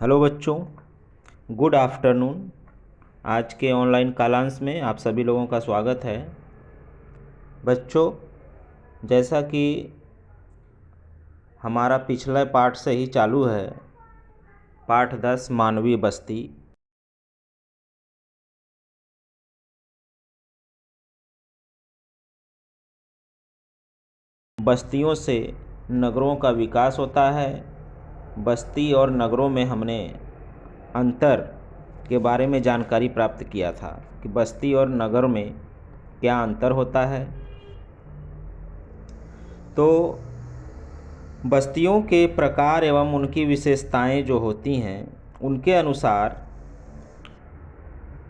Hello बच्चों, good afternoon. आज के ऑनलाइन कालांश में आप सभी लोगों का स्वागत है। बच्चों, जैसा कि हमारा पिछला पाठ से ही चालू है, पाठ 10 मानवीय बस्ती। बस्तियों से नगरों का विकास होता है। बस्ती और नगरों में हमने अंतर के बारे में जानकारी प्राप्त किया था कि बस्ती और नगर में क्या अंतर होता है। तो बस्तियों के प्रकार एवं उनकी विशेषताएं जो होती हैं, उनके अनुसार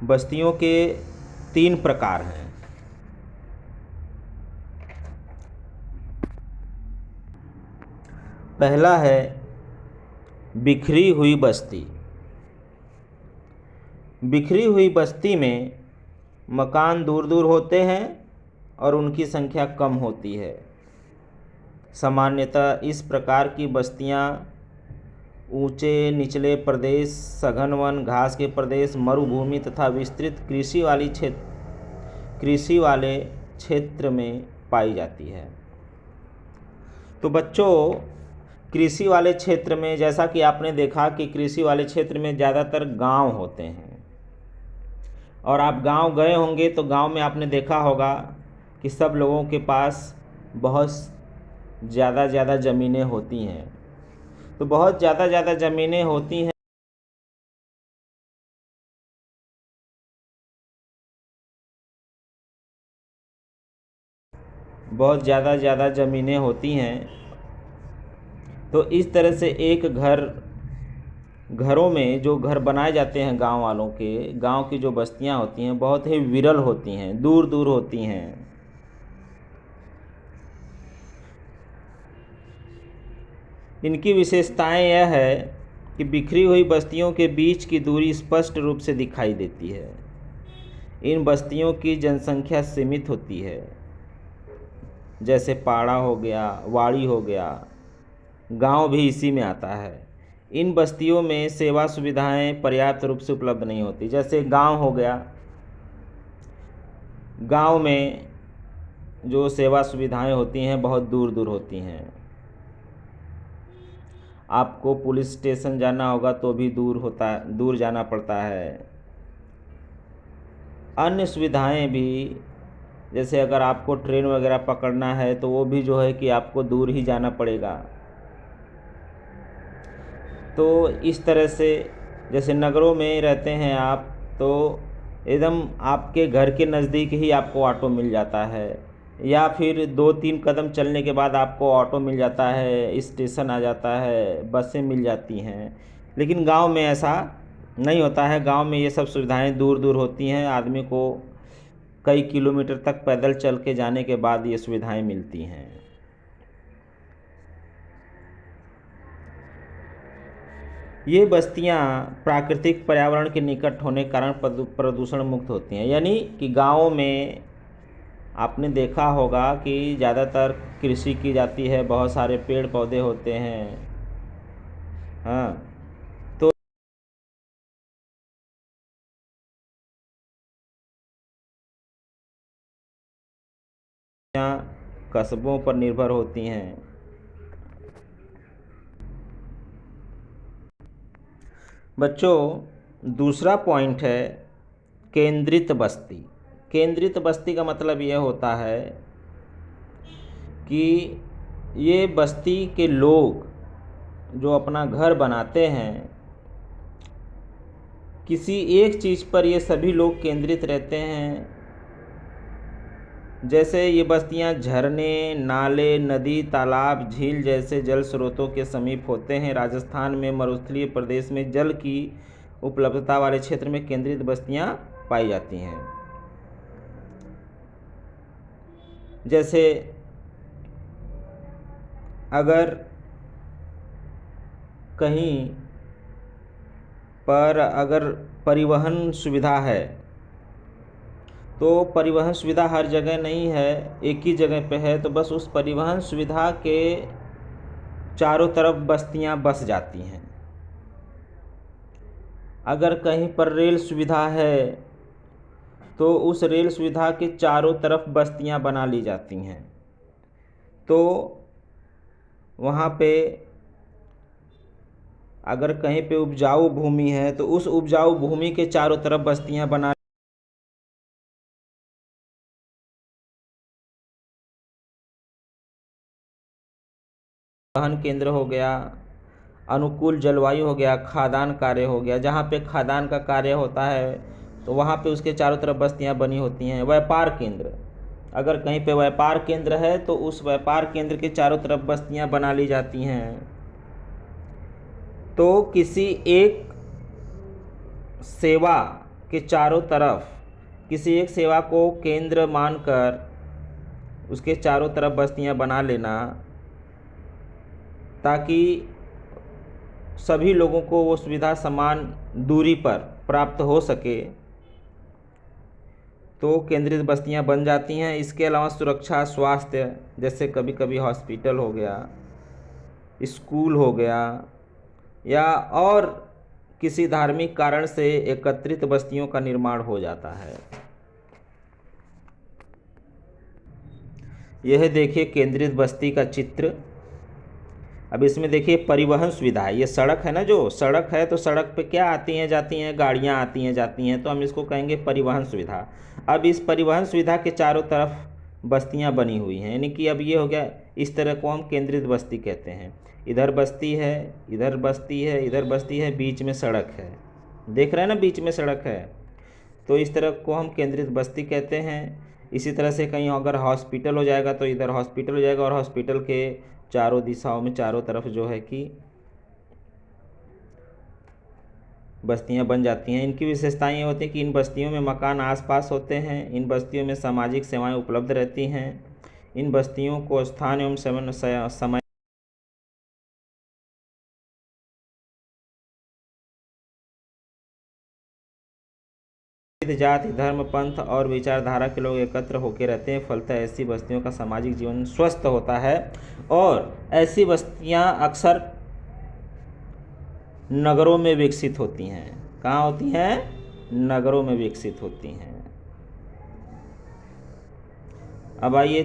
बस्तियों के 3 प्रकार हैं। पहला है बिखरी हुई बस्ती। बिखरी हुई बस्ती में मकान दूर दूर होते हैं और उनकी संख्या कम होती है। सामान्यतः इस प्रकार की बस्तियां ऊंचे निचले प्रदेश, सघन वन, घास के प्रदेश, मरुभूमि तथा विस्तृत कृषि वाले क्षेत्र में पाई जाती है। तो बच्चों, कृषि वाले क्षेत्र में जैसा कि आपने देखा कि कृषि वाले क्षेत्र में ज़्यादातर गांव होते हैं, और आप गांव गए होंगे तो गांव में आपने देखा होगा कि सब लोगों के पास बहुत ज़्यादा ज़मीनें होती हैं। तो बहुत ज़्यादा ज़मीनें होती हैं, बहुत ज़्यादा ज़मीनें होती हैं। तो इस तरह से घरों में जो घर बनाए जाते हैं गांव वालों के, गांव की जो बस्तियां होती हैं बहुत ही विरल होती हैं, दूर दूर होती हैं। इनकी विशेषताएं यह है कि बिखरी हुई बस्तियों के बीच की दूरी स्पष्ट रूप से दिखाई देती है। इन बस्तियों की जनसंख्या सीमित होती है, जैसे पाड़ा हो गया, वाड़ी हो गया, गांव भी इसी में आता है। इन बस्तियों में सेवा सुविधाएं पर्याप्त रूप से उपलब्ध नहीं होती। जैसे गांव हो गया, गांव में जो सेवा सुविधाएं होती हैं बहुत दूर दूर होती हैं। आपको पुलिस स्टेशन जाना होगा तो भी दूर जाना पड़ता है। अन्य सुविधाएं भी, जैसे अगर आपको ट्रेन वगैरह पकड़ना है तो वो भी जो है कि आपको दूर ही जाना पड़ेगा। तो इस तरह से जैसे नगरों में रहते हैं आप, तो एकदम आपके घर के नज़दीक ही आपको ऑटो मिल जाता है, या फिर 2-3 कदम चलने के बाद आपको ऑटो मिल जाता है, स्टेशन आ जाता है, बसें मिल जाती हैं। लेकिन गांव में ऐसा नहीं होता है। गांव में ये सब सुविधाएं दूर दूर होती हैं। आदमी को कई किलोमीटर तक पैदल चल के जाने के बाद ये सुविधाएं मिलती हैं। ये बस्तियां प्राकृतिक पर्यावरण के निकट होने के कारण प्रदूषण मुक्त होती हैं। यानी कि गाँवों में आपने देखा होगा कि ज़्यादातर कृषि की जाती है, बहुत सारे पेड़ पौधे होते हैं। हाँ, तो यहाँ कस्बों पर निर्भर होती हैं। बच्चों, दूसरा पॉइंट है केंद्रित बस्ती। केंद्रित बस्ती का मतलब यह होता है कि ये बस्ती के लोग जो अपना घर बनाते हैं, किसी एक चीज़ पर ये सभी लोग केंद्रित रहते हैं। जैसे ये बस्तियां झरने, नाले, नदी, तालाब, झील जैसे जल स्रोतों के समीप होते हैं। राजस्थान में मरुस्थलीय प्रदेश में जल की उपलब्धता वाले क्षेत्र में केंद्रित बस्तियां पाई जाती हैं। जैसे अगर कहीं पर अगर परिवहन सुविधा है, तो परिवहन सुविधा हर जगह नहीं है, एक ही जगह पे है, तो बस उस परिवहन सुविधा के चारों तरफ बस्तियां बस जाती हैं। अगर कहीं पर रेल सुविधा है तो उस रेल सुविधा के चारों तरफ बस्तियां बना ली जाती हैं। तो वहाँ पे अगर कहीं पे उपजाऊ भूमि है तो उस उपजाऊ भूमि के चारों तरफ बस्तियां बना, परिवहन केंद्र हो गया, अनुकूल जलवायु हो गया, खादान कार्य हो गया। जहाँ पे खादान का कार्य होता है तो वहाँ पे उसके चारों तरफ बस्तियाँ बनी होती हैं। व्यापार केंद्र, अगर कहीं पे व्यापार केंद्र है तो उस व्यापार केंद्र के चारों तरफ बस्तियाँ बना ली जाती हैं। तो किसी एक सेवा के चारों तरफ, किसी एक सेवा को केंद्र मानकर उसके चारों तरफ बस्तियाँ बना लेना, ताकि सभी लोगों को वो सुविधा समान दूरी पर प्राप्त हो सके, तो केंद्रित बस्तियां बन जाती हैं। इसके अलावा सुरक्षा, स्वास्थ्य, जैसे कभी कभी हॉस्पिटल हो गया, स्कूल हो गया, या और किसी धार्मिक कारण से एकत्रित बस्तियों का निर्माण हो जाता है। यह देखिए केंद्रित बस्ती का चित्र। अब इसमें देखिए परिवहन सुविधा है। ये सड़क है ना, जो सड़क है तो सड़क पे क्या आती हैं जाती हैं, गाड़ियाँ आती हैं जाती हैं, तो हम इसको कहेंगे परिवहन सुविधा। अब इस परिवहन सुविधा के चारों तरफ बस्तियां बनी हुई हैं, यानी कि अब ये हो गया, इस तरह को हम केंद्रित बस्ती कहते हैं। इधर बस्ती है, इधर बस्ती है, इधर बस्ती है, बीच में सड़क है, देख रहे हैं ना, बीच में सड़क है, तो इस तरह को हम केंद्रित बस्ती कहते हैं। इसी तरह से कहीं अगर हॉस्पिटल हो जाएगा तो इधर हॉस्पिटल हो जाएगा, और हॉस्पिटल के चारों दिशाओं में चारों तरफ जो है कि बस्तियां बन जाती हैं। इनकी विशेषताएं ये होती हैं कि इन बस्तियों में मकान आसपास होते हैं, इन बस्तियों में सामाजिक सेवाएं उपलब्ध रहती हैं, इन बस्तियों को स्थान एवं समय जाति, धर्म, पंथ और विचारधारा के लोग एकत्र होकर रहते हैं। फलतः ऐसी बस्तियों का सामाजिक जीवन स्वस्थ होता है, और ऐसी बस्तियां अक्सर नगरों में विकसित होती हैं। कहाँ होती हैं? नगरों में विकसित होती हैं। अब आइए,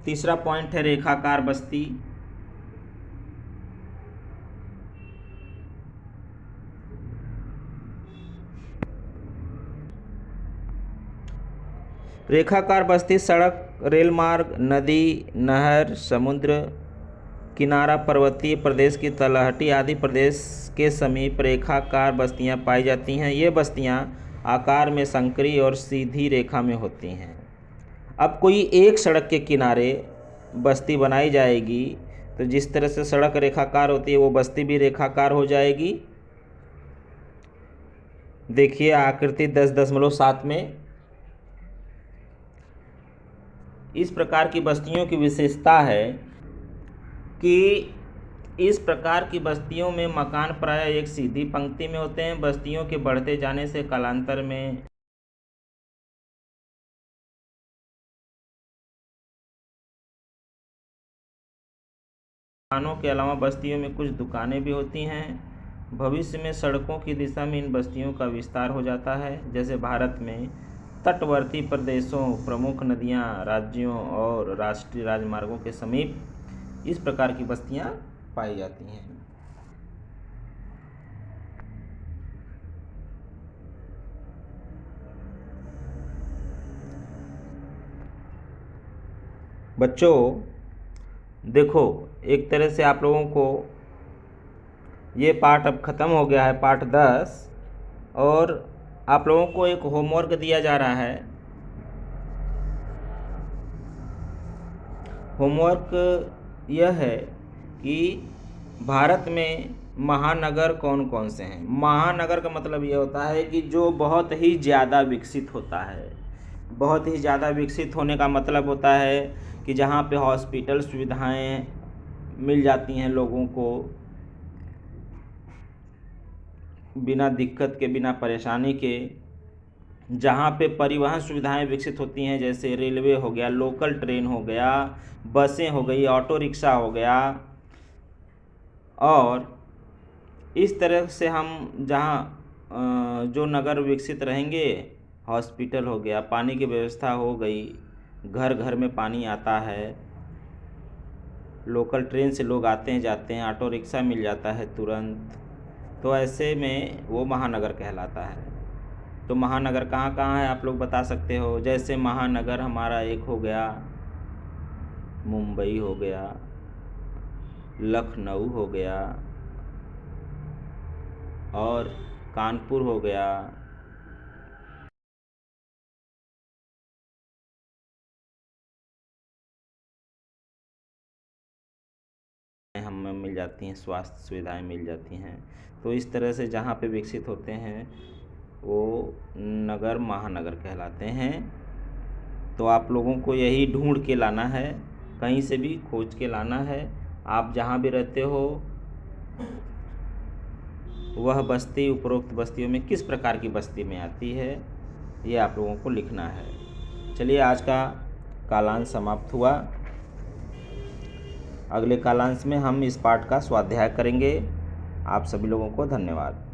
तीसरा पॉइंट है रेखाकार बस्ती। रेखाकार बस्ती सड़क, रेल मार्ग, नदी, नहर, समुद्र किनारा, पर्वतीय प्रदेश की तलहटी आदि प्रदेश के समीप रेखाकार बस्तियां पाई जाती हैं। ये बस्तियां आकार में संकरी और सीधी रेखा में होती हैं। अब कोई एक सड़क के किनारे बस्ती बनाई जाएगी तो जिस तरह से सड़क रेखाकार होती है वो बस्ती भी रेखाकार हो जाएगी। देखिए आकृति 10.7 में। इस प्रकार की बस्तियों की विशेषता है कि इस प्रकार की बस्तियों में मकान प्रायः एक सीधी पंक्ति में होते हैं। बस्तियों के बढ़ते जाने से कालांतर में मकानों के अलावा बस्तियों में कुछ दुकानें भी होती हैं। भविष्य में सड़कों की दिशा में इन बस्तियों का विस्तार हो जाता है। जैसे भारत में तटवर्ती प्रदेशों, प्रमुख नदियां, राज्यों और राष्ट्रीय राजमार्गों के समीप इस प्रकार की बस्तियां पाई जाती हैं। बच्चों देखो, एक तरह से आप लोगों को ये पाठ अब ख़त्म हो गया है, पाठ 10, और आप लोगों को एक होमवर्क दिया जा रहा है। होमवर्क यह है कि भारत में महानगर कौन कौन से हैं। महानगर का मतलब ये होता है कि जो बहुत ही ज़्यादा विकसित होता है। बहुत ही ज़्यादा विकसित होने का मतलब होता है कि जहाँ पे हॉस्पिटल सुविधाएं मिल जाती हैं लोगों को बिना दिक्कत के, बिना परेशानी के। जहाँ पे परिवहन सुविधाएं विकसित होती हैं, जैसे रेलवे हो गया, लोकल ट्रेन हो गया, बसें हो गई, ऑटो रिक्शा हो गया, और इस तरह से हम जहाँ जो नगर विकसित रहेंगे, हॉस्पिटल हो गया, पानी की व्यवस्था हो गई, घर घर में पानी आता है, लोकल ट्रेन से लोग आते हैं जाते हैं, ऑटो रिक्शा मिल जाता है तुरंत, तो ऐसे में वो महानगर कहलाता है। तो महानगर कहाँ कहाँ है आप लोग बता सकते हो? जैसे महानगर हमारा एक हो गया मुंबई, हो गया लखनऊ, हो गया और कानपुर हो गया, हमें मिल जाती हैं, स्वास्थ्य सुविधाएं मिल जाती हैं। तो इस तरह से जहाँ पे विकसित होते हैं वो नगर महानगर कहलाते हैं। तो आप लोगों को यही ढूंढ के लाना है, कहीं से भी खोज के लाना है। आप जहाँ भी रहते हो वह बस्ती उपरोक्त बस्तियों में किस प्रकार की बस्ती में आती है, ये आप लोगों को लिखना है। चलिए, आज का कालांश समाप्त हुआ। अगले कालांश में हम इस पाठ का स्वाध्याय करेंगे। आप सभी लोगों को धन्यवाद।